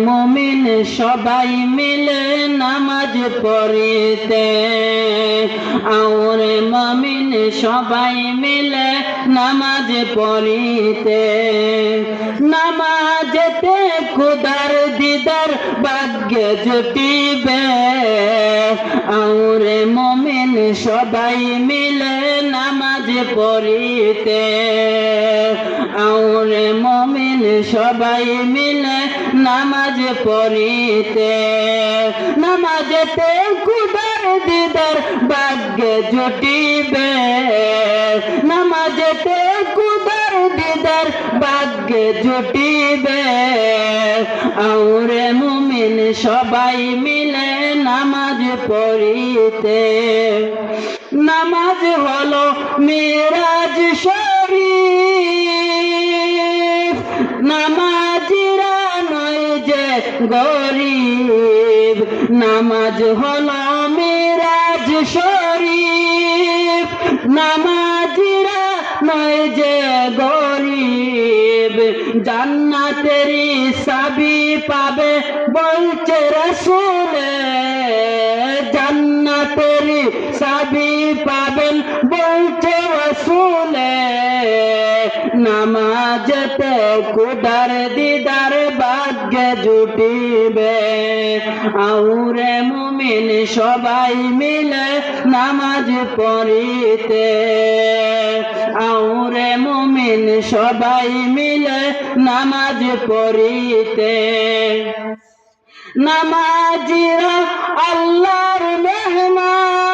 মুমিন সবাই মিলে নামাজ পড়িতে, আওরে মুমিন সবাই মিলে নামাজ পড়িতে। নামাজেতে খোদার দিদার ভাগ্যে জুটিবে, আওরে মুমিন সবাই মিলে নামাজ পড়িতে, আওরে মুমিন সবাই মিলে নামাজ পড়িতে। নামাজেতে খোদার দিদার ভাগ্যে জুটিবে, নামাজেতে খোদার দিদার ভাগ্যে জুটিবে, আওরে মুমিন সবাই মিলে নামাজ পড়িতে। নামাজ হলো মিরাজ শরীফ, নামাজিরা নয় যে গরিব। নামাজ হলো মিরাজ শরীফ, নামাজিরা নয় যে গরিব। জান্নাতেরই চাবি পাবে বলছে রাসূলে, জান্নাতেরই চাবি পাবেন বলছে রাসূলে। নামাজেতে খোদার দিদার ভাগ্যে জুটিবে, আওরে মুমিন সবাই মিলে নামাজ পড়িতে, আওরে মুমিন সবাই মিলে নামাজ পড়িতে। নামাজিরা আল্লাহর মেহমান,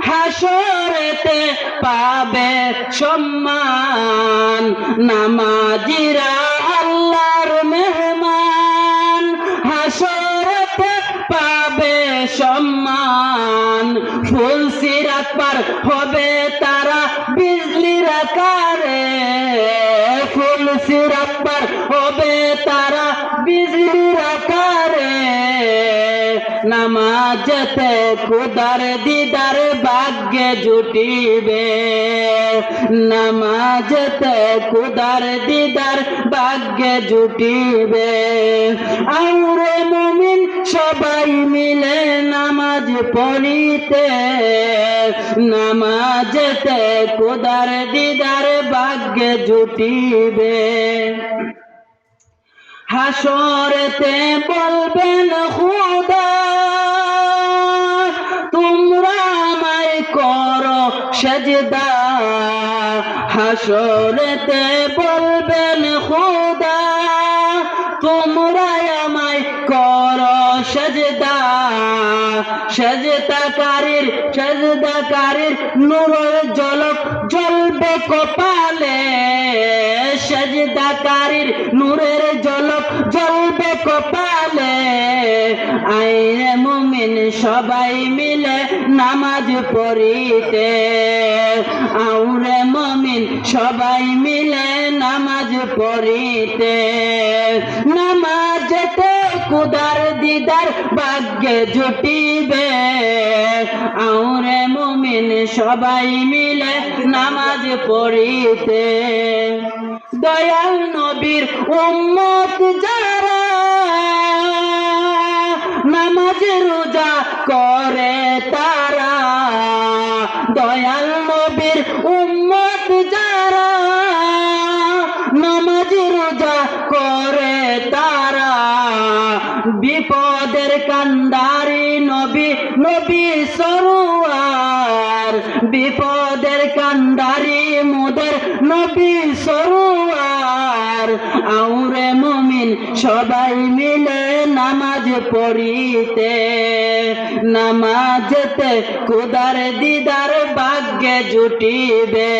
হাসরেতে পাবে সম্মান। নামাজিরা আল্লাহর মেহমান, হাসরেতে পাবে সম্মান। ফুল সিরাত পার হবে তারা বিজলির আকারে, ফুল সিরাত পার হবে তারা বিজলির আকারে। নামাজেতে খোদার দিদার ভাগ্যে জুটিবে, নামাজেতে খোদার দিদার ভাগ্যে জুটিবে, আওরে মুমিন সবাই মিলে নামাজ পড়িতে। নামাজেতে খোদার দিদার ভাগ্যে জুটিবে। হাসরেতে বলবেন খোদা তোমরা আমায় করো সেজদা, হাসরেতে বলবেন খোদা তোমরা আমায় করো সেজদা। সেজদাকারীর নূরের ঝলক জ্বলবে কপালে, সেজদাকারীর নূরের ঝলক জ্বলবে কপালে। আইরে মুমিন সবাই মিলে নামাজ পড়িতে, আওরে মুমিন সবাই মিলে নামাজ পড়িতে। নামাজেতে খোদার দিদার ভাগ্যে জুটিবে, আওরে মুমিন সবাই মিলে নামাজ পড়িতে। দয়াল নবীর উম্মত যারা নামাজ রোজা করে তারা, দয়াল নবীর উম্মত যারা নামাজ রোজা করে তারা। বিপদের কান্ডারি নবী, নবী সরোয়ার, বিপদের কান্ডারি মোদের নবী সরোয়ার। আওরে মুমিন সবাই মিলে নামাজ পড়িতে, নামাজেতে খোদার দিদার ভাগ্যে জুটিবে,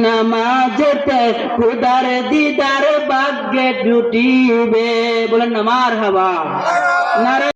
নামাজেতে খোদার দিদার ভাগ্যে জুটিবে। বলেন না মারহাবা।